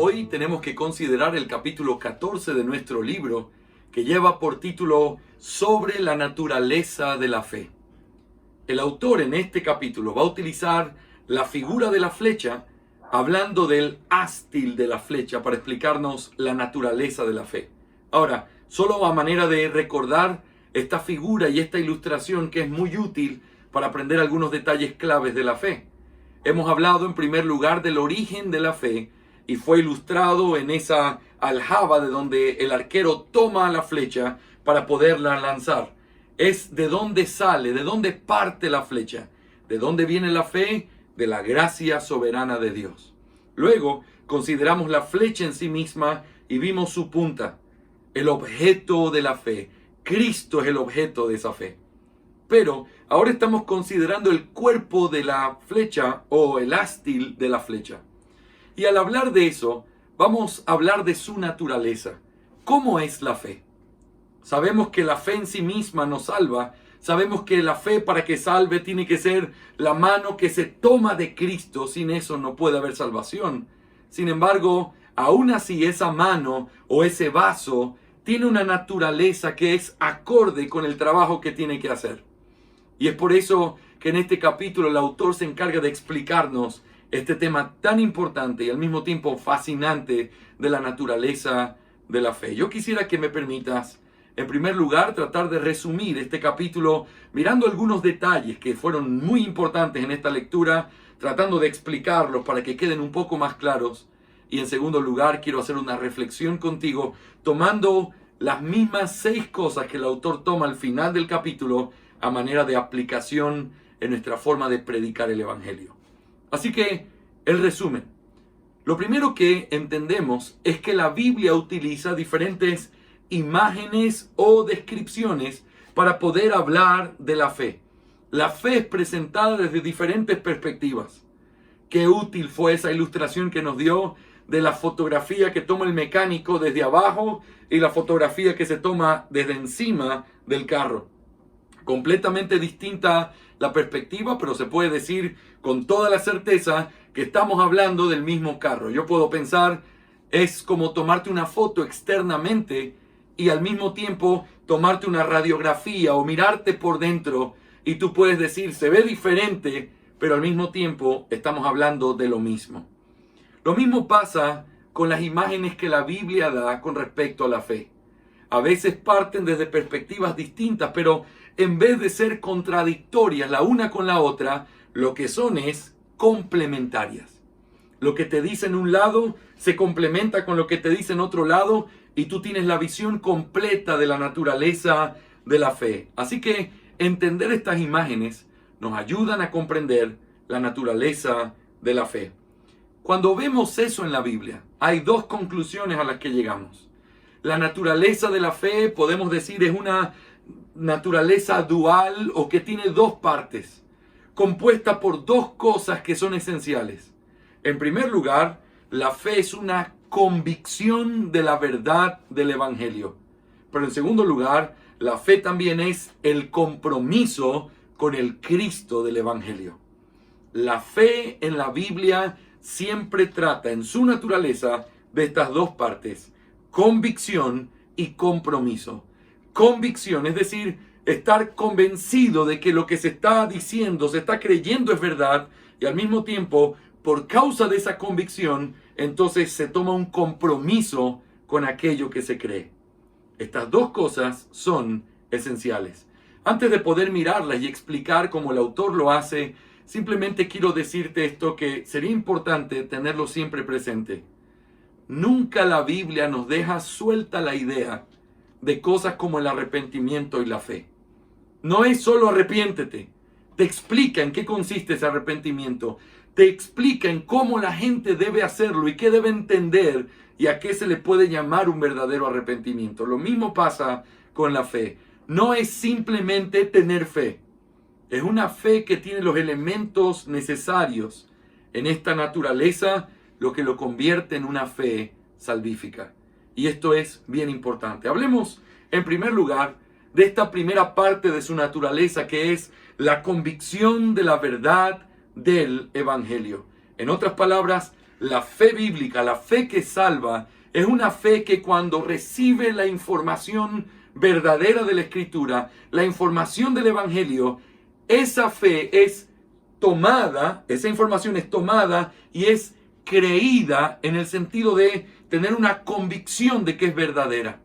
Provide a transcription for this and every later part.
Hoy tenemos que considerar el capítulo 14 de nuestro libro, que lleva por título Sobre la naturaleza de la fe. El autor en este capítulo va a utilizar la figura de la flecha, hablando del ástil de la flecha, para explicarnos la naturaleza de la fe. Ahora, solo a manera de recordar esta figura y esta ilustración, que es muy útil para aprender algunos detalles claves de la fe. Hemos hablado en primer lugar del origen de la fe, y fue ilustrado en esa aljaba de donde el arquero toma la flecha para poderla lanzar. Es de dónde sale, de dónde parte la flecha, de dónde viene la fe, de la gracia soberana de Dios. Luego consideramos la flecha en sí misma y vimos su punta, el objeto de la fe. Cristo es el objeto de esa fe. Pero ahora estamos considerando el cuerpo de la flecha o el ástil de la flecha. Y al hablar de eso, vamos a hablar de su naturaleza. ¿Cómo es la fe? Sabemos que la fe en sí misma nos salva. Sabemos que la fe, para que salve, tiene que ser la mano que se toma de Cristo. Sin eso no puede haber salvación. Sin embargo, aún así esa mano o ese vaso tiene una naturaleza que es acorde con el trabajo que tiene que hacer. Y es por eso que en este capítulo el autor se encarga de explicarnos este tema tan importante y al mismo tiempo fascinante de la naturaleza de la fe. Yo quisiera que me permitas, en primer lugar, tratar de resumir este capítulo mirando algunos detalles que fueron muy importantes en esta lectura, tratando de explicarlos para que queden un poco más claros. Y en segundo lugar, quiero hacer una reflexión contigo, tomando las mismas 6 cosas que el autor toma al final del capítulo a manera de aplicación en nuestra forma de predicar el Evangelio. Así que, el resumen. Lo primero que entendemos es que la Biblia utiliza diferentes imágenes o descripciones para poder hablar de la fe. La fe es presentada desde diferentes perspectivas. Qué útil fue esa ilustración que nos dio de la fotografía que toma el mecánico desde abajo y la fotografía que se toma desde encima del carro. Completamente distinta la perspectiva, pero se puede decir con toda la certeza que estamos hablando del mismo carro. Yo puedo pensar, es como tomarte una foto externamente y al mismo tiempo tomarte una radiografía o mirarte por dentro, y tú puedes decir, se ve diferente, pero al mismo tiempo estamos hablando de lo mismo. Lo mismo pasa con las imágenes que la Biblia da con respecto a la fe. A veces parten desde perspectivas distintas, pero en vez de ser contradictorias la una con la otra, lo que son es complementarias. Lo que te dice en un lado se complementa con lo que te dice en otro lado, y tú tienes la visión completa de la naturaleza de la fe. Así que entender estas imágenes nos ayudan a comprender la naturaleza de la fe. Cuando vemos eso en la Biblia, hay 2 conclusiones a las que llegamos. La naturaleza de la fe, podemos decir, es una naturaleza dual, o que tiene 2 partes, compuesta por 2 cosas que son esenciales. En primer lugar, la fe es una convicción de la verdad del Evangelio. Pero en segundo lugar, la fe también es el compromiso con el Cristo del Evangelio. La fe en la Biblia siempre trata en su naturaleza de estas 2 partes: convicción y compromiso. Convicción, es decir, estar convencido de que lo que se está diciendo, se está creyendo es verdad, y al mismo tiempo, por causa de esa convicción, entonces se toma un compromiso con aquello que se cree. Estas 2 cosas son esenciales. Antes de poder mirarlas y explicar cómo el autor lo hace, simplemente quiero decirte esto, que sería importante tenerlo siempre presente. Nunca la Biblia nos deja suelta la idea de cosas como el arrepentimiento y la fe. No es solo arrepiéntete. Te explica en qué consiste ese arrepentimiento. Te explica en cómo la gente debe hacerlo y qué debe entender y a qué se le puede llamar un verdadero arrepentimiento. Lo mismo pasa con la fe. No es simplemente tener fe. Es una fe que tiene los elementos necesarios en esta naturaleza, lo que lo convierte en una fe salvífica. Y esto es bien importante. Hablemos en primer lugar de esta primera parte de su naturaleza, que es la convicción de la verdad del Evangelio. En otras palabras, la fe bíblica, la fe que salva, es una fe que cuando recibe la información verdadera de la Escritura, la información del Evangelio, esa fe es tomada, esa información es tomada y es creída en el sentido de tener una convicción de que es verdadera.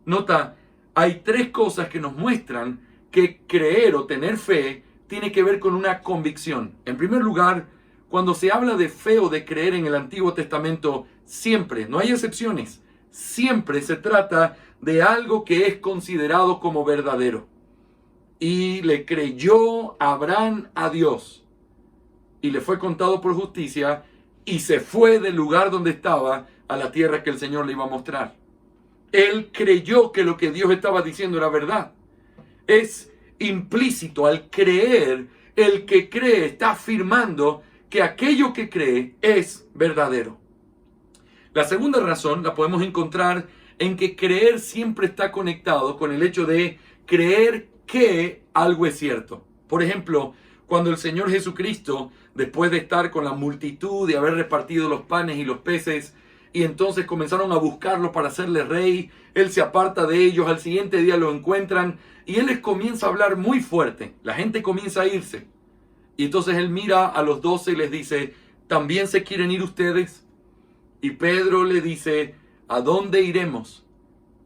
Nota, hay tres cosas que nos muestran que creer o tener fe tiene que ver con una convicción. En primer lugar, cuando se habla de fe o de creer en el Antiguo Testamento, siempre, no hay excepciones, siempre se trata de algo que es considerado como verdadero. Y le creyó Abraham a Dios, y le fue contado por justicia, y se fue del lugar donde estaba a la tierra que el Señor le iba a mostrar. Él creyó que lo que Dios estaba diciendo era verdad. Es implícito al creer, el que cree está afirmando que aquello que cree es verdadero. La segunda razón la podemos encontrar en que creer siempre está conectado con el hecho de creer que algo es cierto. Por ejemplo, cuando el Señor Jesucristo, después de estar con la multitud y haber repartido los panes y los peces, y entonces comenzaron a buscarlo para hacerle rey, Él se aparta de ellos, al siguiente día lo encuentran, y Él les comienza a hablar muy fuerte. La gente comienza a irse. Y entonces Él mira a los 12 y les dice, ¿también se quieren ir ustedes? Y Pedro le dice, ¿a dónde iremos?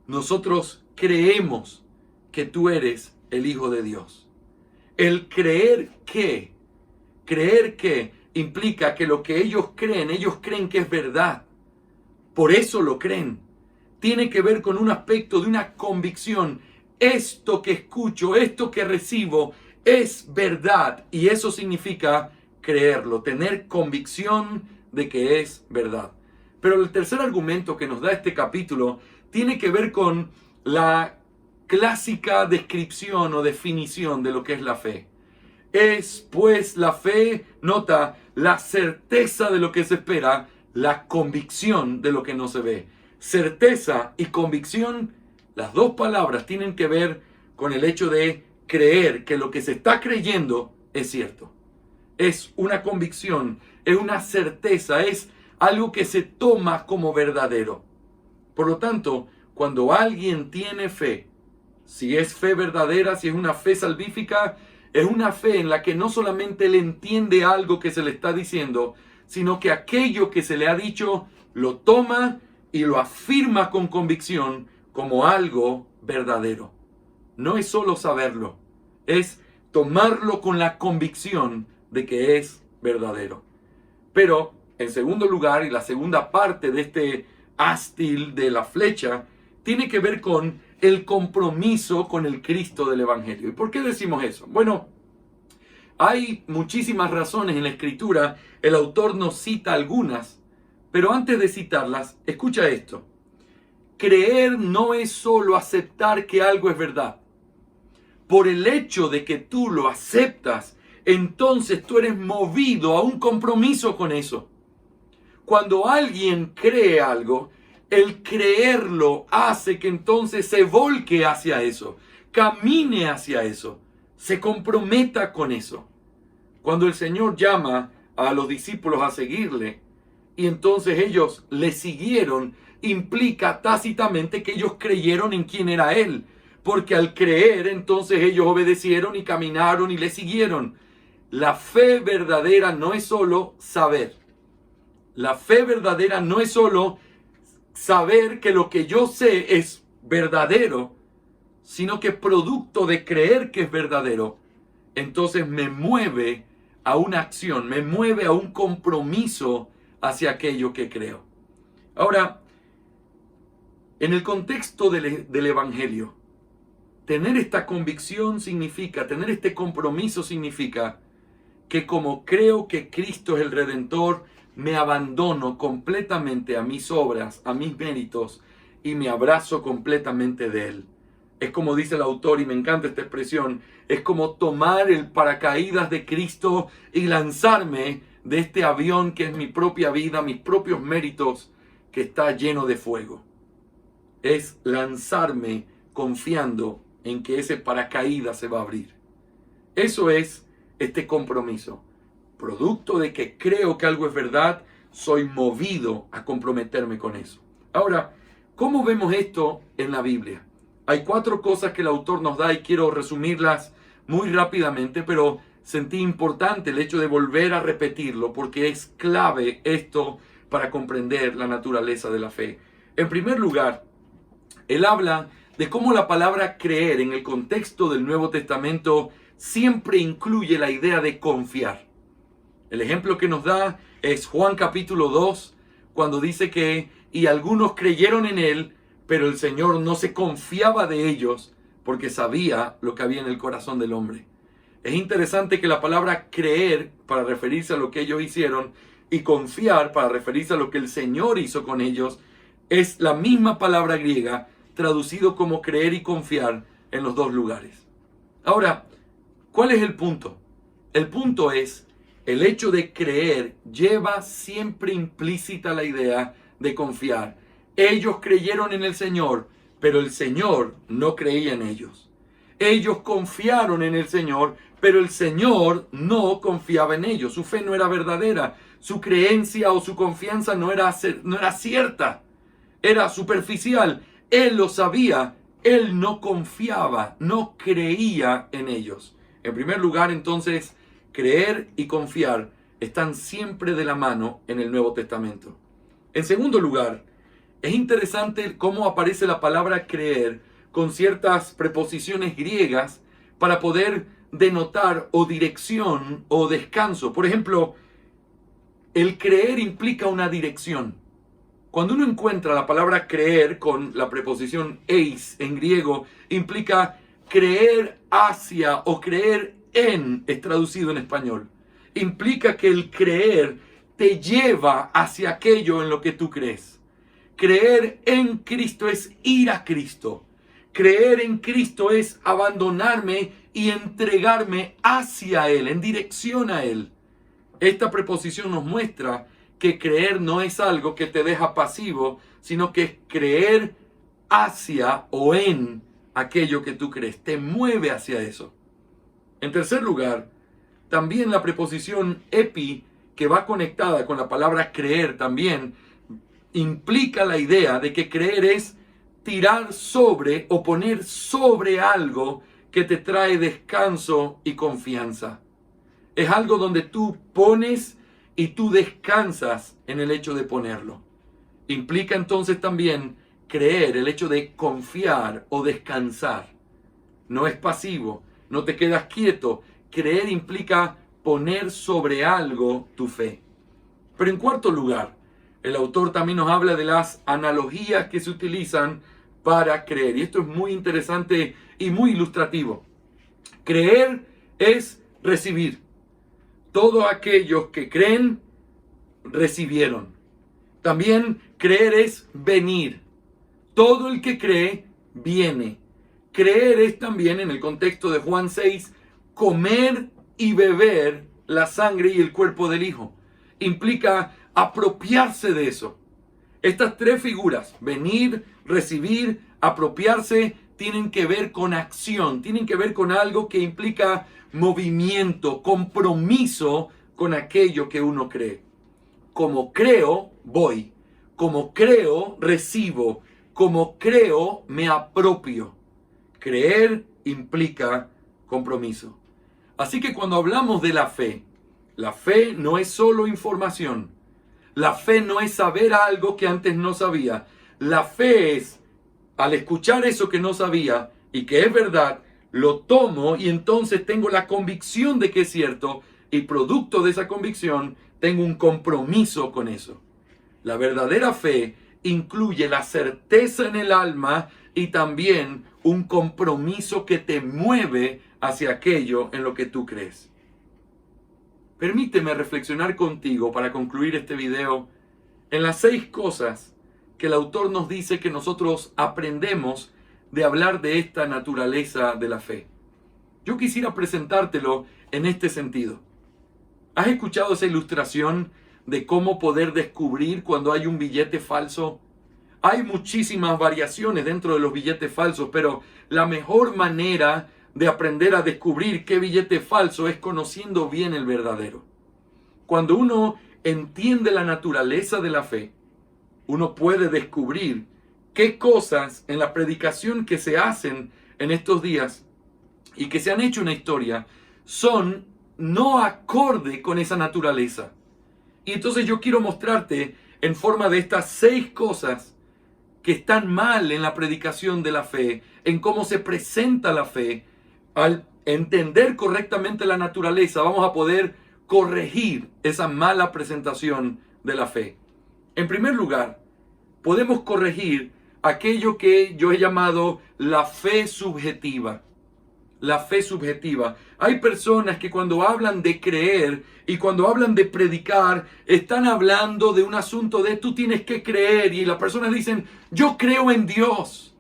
Nosotros creemos que tú eres el Hijo de Dios. El creer que implica que lo que ellos creen que es verdad. Por eso lo creen. Tiene que ver con un aspecto de una convicción. Esto que escucho, esto que recibo, es verdad. Y eso significa creerlo, tener convicción de que es verdad. Pero el tercer argumento que nos da este capítulo tiene que ver con la clásica descripción o definición de lo que es la fe. Es pues la fe, nota, la certeza de lo que se espera, la convicción de lo que no se ve. Certeza y convicción, las dos palabras tienen que ver con el hecho de creer que lo que se está creyendo es cierto. Es una convicción, es una certeza, es algo que se toma como verdadero. Por lo tanto, cuando alguien tiene fe, si es fe verdadera, si es una fe salvífica, es una fe en la que no solamente él entiende algo que se le está diciendo, sino que aquello que se le ha dicho lo toma y lo afirma con convicción como algo verdadero. No es solo saberlo, es tomarlo con la convicción de que es verdadero. Pero, en segundo lugar, y la segunda parte de este ástil de la flecha, tiene que ver con el compromiso con el Cristo del Evangelio. ¿Y por qué decimos eso? Bueno, hay muchísimas razones en la Escritura, el autor nos cita algunas, pero antes de citarlas, escucha esto. Creer no es solo aceptar que algo es verdad. Por el hecho de que tú lo aceptas, entonces tú eres movido a un compromiso con eso. Cuando alguien cree algo, el creerlo hace que entonces se volque hacia eso, camine hacia eso, se comprometa con eso. Cuando el Señor llama a los discípulos a seguirle, y entonces ellos le siguieron, implica tácitamente que ellos creyeron en quién era Él, porque al creer entonces ellos obedecieron y caminaron y le siguieron. La fe verdadera no es solo saber. La fe verdadera no es solo saber que lo que yo sé es verdadero, sino que producto de creer que es verdadero, entonces me mueve a una acción, me mueve a un compromiso hacia aquello que creo. Ahora, en el contexto del Evangelio, tener esta convicción significa, tener este compromiso significa que como creo que Cristo es el Redentor, me abandono completamente a mis obras, a mis méritos y me abrazo completamente de Él. Es como dice el autor, y me encanta esta expresión, es como tomar el paracaídas de Cristo y lanzarme de este avión que es mi propia vida, mis propios méritos, que está lleno de fuego. Es lanzarme confiando en que ese paracaídas se va a abrir. Eso es este compromiso. Producto de que creo que algo es verdad, soy movido a comprometerme con eso. Ahora, ¿cómo vemos esto en la Biblia? Hay 4 cosas que el autor nos da y quiero resumirlas muy rápidamente, pero sentí importante el hecho de volver a repetirlo porque es clave esto para comprender la naturaleza de la fe. En primer lugar, él habla de cómo la palabra creer en el contexto del Nuevo Testamento siempre incluye la idea de confiar. El ejemplo que nos da es Juan capítulo 2, cuando dice que y algunos creyeron en él, pero el Señor no se confiaba de ellos porque sabía lo que había en el corazón del hombre. Es interesante que la palabra creer, para referirse a lo que ellos hicieron, y confiar, para referirse a lo que el Señor hizo con ellos, es la misma palabra griega, traducido como creer y confiar en los 2 lugares. Ahora, ¿cuál es el punto? El punto es, el hecho de creer lleva siempre implícita la idea de confiar. Ellos creyeron en el Señor, pero el Señor no creía en ellos. Ellos confiaron en el Señor, pero el Señor no confiaba en ellos. Su fe no era verdadera. Su creencia o su confianza no era cierta. Era superficial. Él lo sabía. Él no confiaba, no creía en ellos. En primer lugar, entonces, creer y confiar están siempre de la mano en el Nuevo Testamento. En segundo lugar, es interesante cómo aparece la palabra creer con ciertas preposiciones griegas para poder denotar o dirección o descanso. Por ejemplo, el creer implica una dirección. Cuando uno encuentra la palabra creer con la preposición eis en griego, implica creer hacia o creer en, es traducido en español. Implica que el creer te lleva hacia aquello en lo que tú crees. Creer en Cristo es ir a Cristo. Creer en Cristo es abandonarme y entregarme hacia Él, en dirección a Él. Esta preposición nos muestra que creer no es algo que te deja pasivo, sino que es creer hacia o en aquello que tú crees. Te mueve hacia eso. En tercer lugar, también la preposición epi, que va conectada con la palabra creer también, implica la idea de que creer es tirar sobre o poner sobre algo que te trae descanso y confianza. Es algo donde tú pones y tú descansas en el hecho de ponerlo. Implica entonces también creer, el hecho de confiar o descansar. No es pasivo, no te quedas quieto. Creer implica poner sobre algo tu fe. Pero en cuarto lugar, el autor también nos habla de las analogías que se utilizan para creer. Y esto es muy interesante y muy ilustrativo. Creer es recibir. Todos aquellos que creen, recibieron. También creer es venir. Todo el que cree, viene. Creer es también, en el contexto de Juan 6, comer y beber la sangre y el cuerpo del Hijo. Implica apropiarse de eso. Estas 3 figuras, venir, recibir, apropiarse, tienen que ver con acción, tienen que ver con algo que implica movimiento, compromiso con aquello que uno cree. Como creo, voy. Como creo, recibo. Como creo, me apropio. Creer implica compromiso. Así que cuando hablamos de la fe no es solo información. La fe no es saber algo que antes no sabía. La fe es, al escuchar eso que no sabía y que es verdad, lo tomo y entonces tengo la convicción de que es cierto y producto de esa convicción tengo un compromiso con eso. La verdadera fe incluye la certeza en el alma y también un compromiso que te mueve hacia aquello en lo que tú crees. Permíteme reflexionar contigo para concluir este video en las 6 cosas que el autor nos dice que nosotros aprendemos de hablar de esta naturaleza de la fe. Yo quisiera presentártelo en este sentido. ¿Has escuchado esa ilustración de cómo poder descubrir cuando hay un billete falso? Hay muchísimas variaciones dentro de los billetes falsos, pero la mejor manera de aprender a descubrir qué billete falso es conociendo bien el verdadero. Cuando uno entiende la naturaleza de la fe, uno puede descubrir qué cosas en la predicación que se hacen en estos días y que se han hecho en la historia son no acorde con esa naturaleza. Y entonces yo quiero mostrarte en forma de estas 6 cosas que están mal en la predicación de la fe, en cómo se presenta la fe. Al entender correctamente la naturaleza, vamos a poder corregir esa mala presentación de la fe. En primer lugar, podemos corregir aquello que yo he llamado la fe subjetiva. La fe subjetiva. Hay personas que cuando hablan de creer y cuando hablan de predicar, están hablando de un asunto de tú tienes que creer, y las personas dicen, yo creo en Dios.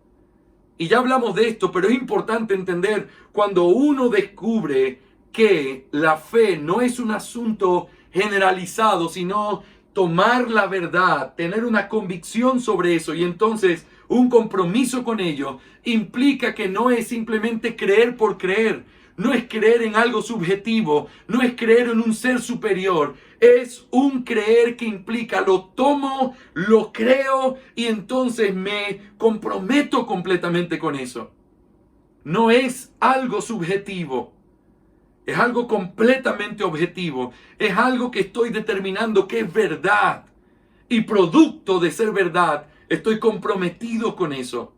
Y ya hablamos de esto, pero es importante entender, cuando uno descubre que la fe no es un asunto generalizado, sino tomar la verdad, tener una convicción sobre eso y entonces un compromiso con ello, implica que no es simplemente creer por creer, no es creer en algo subjetivo, no es creer en un ser superior, es un creer que implica lo tomo, lo creo y entonces me comprometo completamente con eso. No es algo subjetivo. Es algo completamente objetivo. Es algo que estoy determinando que es verdad. Y producto de ser verdad, estoy comprometido con eso.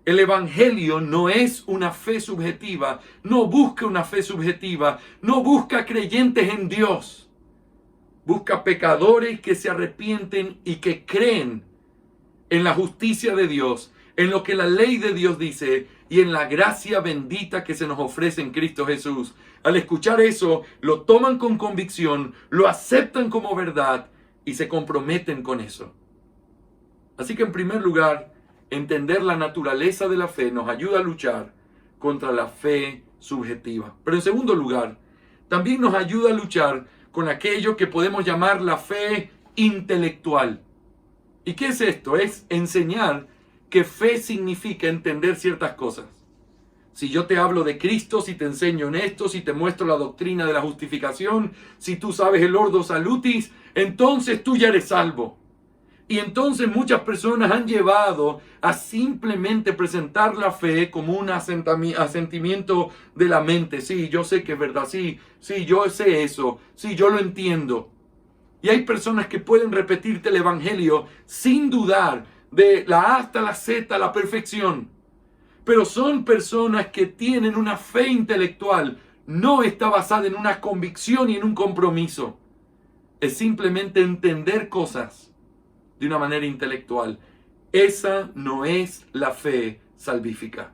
El Evangelio no es una fe subjetiva. No busca una fe subjetiva. No busca creyentes en Dios. Busca pecadores que se arrepienten y que creen en la justicia de Dios, en lo que la ley de Dios dice y en la gracia bendita que se nos ofrece en Cristo Jesús. Al escuchar eso, lo toman con convicción, lo aceptan como verdad y se comprometen con eso. Así que en primer lugar, entender la naturaleza de la fe nos ayuda a luchar contra la fe subjetiva. Pero en segundo lugar, también nos ayuda a luchar con aquello que podemos llamar la fe intelectual. ¿Y qué es esto? Es enseñar que fe significa entender ciertas cosas. Si yo te hablo de Cristo, si te enseño en esto, si te muestro la doctrina de la justificación, si tú sabes el Ordo Salutis, entonces tú ya eres salvo. Y entonces muchas personas han llevado a simplemente presentar la fe como un asentimiento de la mente. Sí, yo sé que es verdad. Sí, yo sé eso. Sí, yo lo entiendo. Y hay personas que pueden repetirte el Evangelio sin dudar de la A hasta la Z, la perfección. Pero son personas que tienen una fe intelectual. No está basada en una convicción y en un compromiso. Es simplemente entender cosas de una manera intelectual. Esa no es la fe salvífica.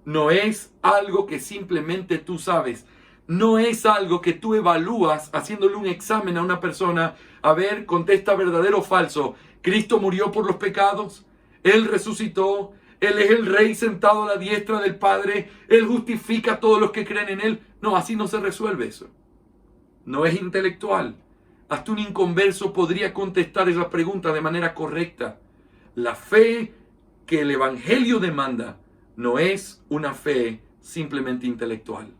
No es algo que simplemente tú sabes. No es algo que tú evalúas haciéndole un examen a una persona. A ver, contesta verdadero o falso. ¿Cristo murió por los pecados? ¿Él resucitó? ¿Él es el Rey sentado a la diestra del Padre? ¿Él justifica a todos los que creen en Él? No, así no se resuelve eso. No es intelectual. Hasta un inconverso podría contestar esas preguntas de manera correcta. La fe que el Evangelio demanda no es una fe simplemente intelectual.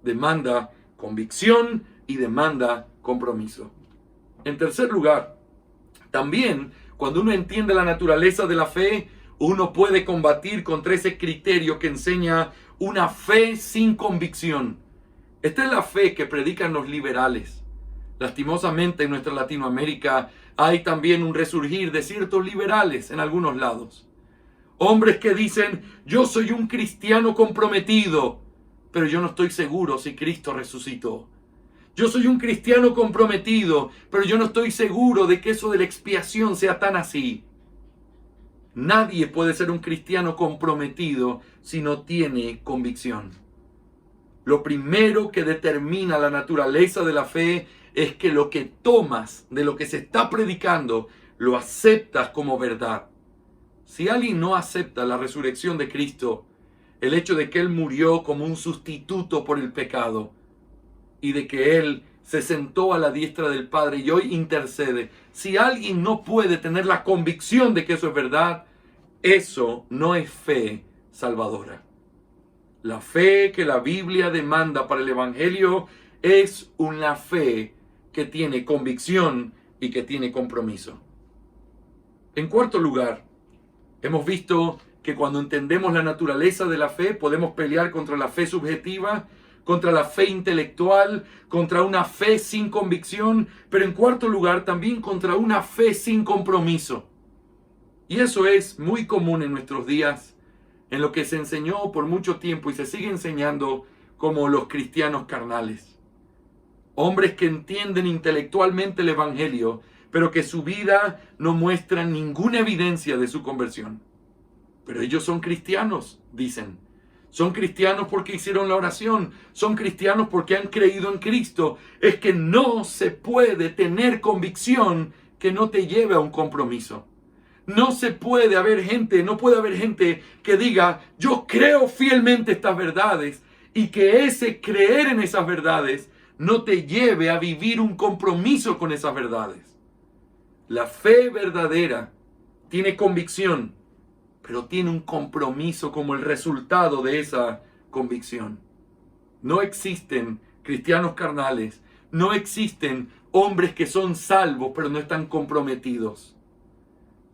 Demanda convicción y demanda compromiso. En tercer lugar, también cuando uno entiende la naturaleza de la fe, uno puede combatir contra ese criterio que enseña una fe sin convicción. Esta es la fe que predican los liberales. Lastimosamente en nuestra Latinoamérica hay también un resurgir de ciertos liberales en algunos lados. Hombres que dicen, yo soy un cristiano comprometido, pero yo no estoy seguro si Cristo resucitó. Yo soy un cristiano comprometido, pero yo no estoy seguro de que eso de la expiación sea tan así. Nadie puede ser un cristiano comprometido si no tiene convicción. Lo primero que determina la naturaleza de la fe es que lo que tomas de lo que se está predicando, lo aceptas como verdad. Si alguien no acepta la resurrección de Cristo, el hecho de que Él murió como un sustituto por el pecado y de que Él se sentó a la diestra del Padre y hoy intercede, si alguien no puede tener la convicción de que eso es verdad, eso no es fe salvadora. La fe que la Biblia demanda para el Evangelio es una fe que tiene convicción y que tiene compromiso. En cuarto lugar, hemos visto que cuando entendemos la naturaleza de la fe, podemos pelear contra la fe subjetiva, contra la fe intelectual, contra una fe sin convicción, pero en cuarto lugar también contra una fe sin compromiso. Y eso es muy común en nuestros días, en lo que se enseñó por mucho tiempo y se sigue enseñando como los cristianos carnales. Hombres que entienden intelectualmente el Evangelio, pero que su vida no muestra ninguna evidencia de su conversión. Pero ellos son cristianos, dicen. Son cristianos porque hicieron la oración. Son cristianos porque han creído en Cristo. Es que no se puede tener convicción que no te lleve a un compromiso. No puede haber gente que diga, yo creo fielmente estas verdades, y que ese creer en esas verdades no te lleve a vivir un compromiso con esas verdades. La fe verdadera tiene convicción, pero tiene un compromiso como el resultado de esa convicción. No existen cristianos carnales, no existen hombres que son salvos pero no están comprometidos.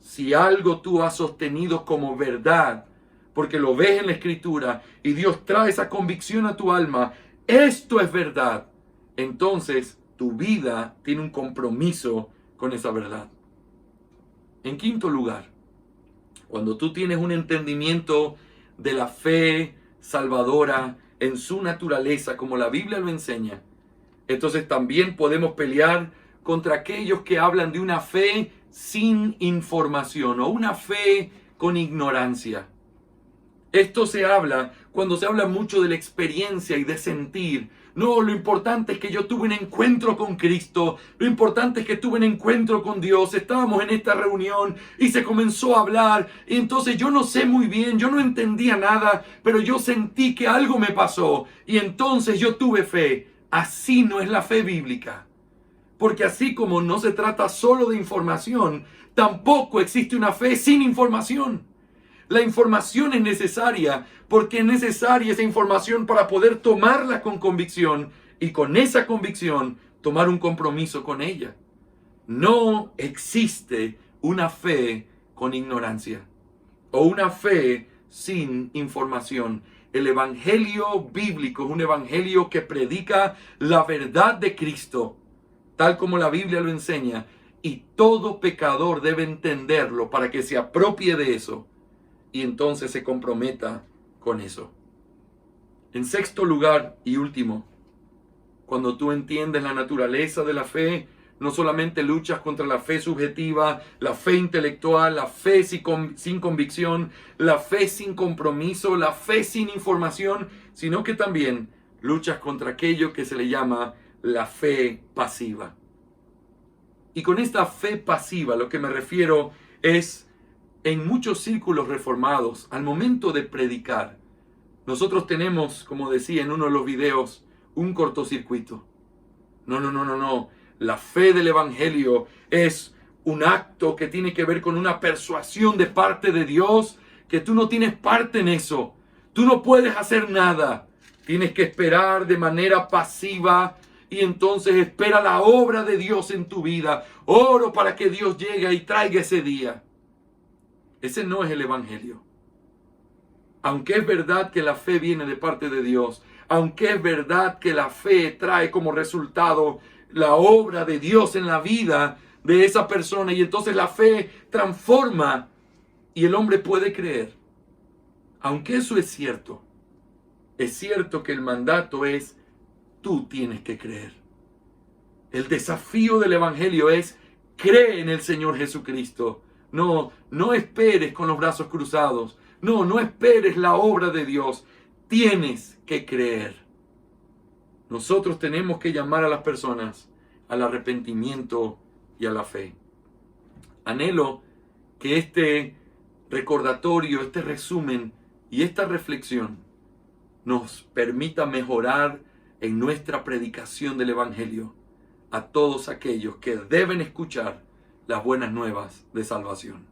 Si algo tú has sostenido como verdad, porque lo ves en la Escritura y Dios trae esa convicción a tu alma, esto es verdad, entonces tu vida tiene un compromiso con esa verdad. En quinto lugar, cuando tú tienes un entendimiento de la fe salvadora en su naturaleza, como la Biblia lo enseña, entonces también podemos pelear contra aquellos que hablan de una fe sin información o una fe con ignorancia. Esto se habla cuando se habla mucho de la experiencia y de sentir. No, lo importante es que yo tuve un encuentro con Cristo. Lo importante es que tuve un encuentro con Dios. Estábamos en esta reunión y se comenzó a hablar. Y entonces yo no sé muy bien, yo no entendía nada, pero yo sentí que algo me pasó. Y entonces yo tuve fe. Así no es la fe bíblica. Porque así como no se trata solo de información, tampoco existe una fe sin información. La información es necesaria porque es necesaria esa información para poder tomarla con convicción y con esa convicción tomar un compromiso con ella. No existe una fe con ignorancia o una fe sin información. El evangelio bíblico es un evangelio que predica la verdad de Cristo, tal como la Biblia lo enseña, y todo pecador debe entenderlo para que se apropie de eso y entonces se comprometa con eso. En sexto lugar y último, cuando tú entiendes la naturaleza de la fe, no solamente luchas contra la fe subjetiva, la fe intelectual, la fe sin convicción, la fe sin compromiso, la fe sin información, sino que también luchas contra aquello que se le llama la fe pasiva. Y con esta fe pasiva lo que me refiero es, en muchos círculos reformados, al momento de predicar, nosotros tenemos, como decía en uno de los videos, un cortocircuito. No. La fe del evangelio es un acto que tiene que ver con una persuasión de parte de Dios, que tú no tienes parte en eso. Tú no puedes hacer nada. Tienes que esperar de manera pasiva y entonces espera la obra de Dios en tu vida. Oro para que Dios llegue y traiga ese día. Ese no es el evangelio. Aunque es verdad que la fe viene de parte de Dios, aunque es verdad que la fe trae como resultado la obra de Dios en la vida de esa persona, y entonces la fe transforma y el hombre puede creer. Aunque eso es cierto que el mandato es: tú tienes que creer. El desafío del evangelio es: cree en el Señor Jesucristo. No esperes con los brazos cruzados. No esperes la obra de Dios. Tienes que creer. Nosotros tenemos que llamar a las personas al arrepentimiento y a la fe. Anhelo que este recordatorio, este resumen y esta reflexión nos permita mejorar en nuestra predicación del evangelio a todos aquellos que deben escuchar las buenas nuevas de salvación.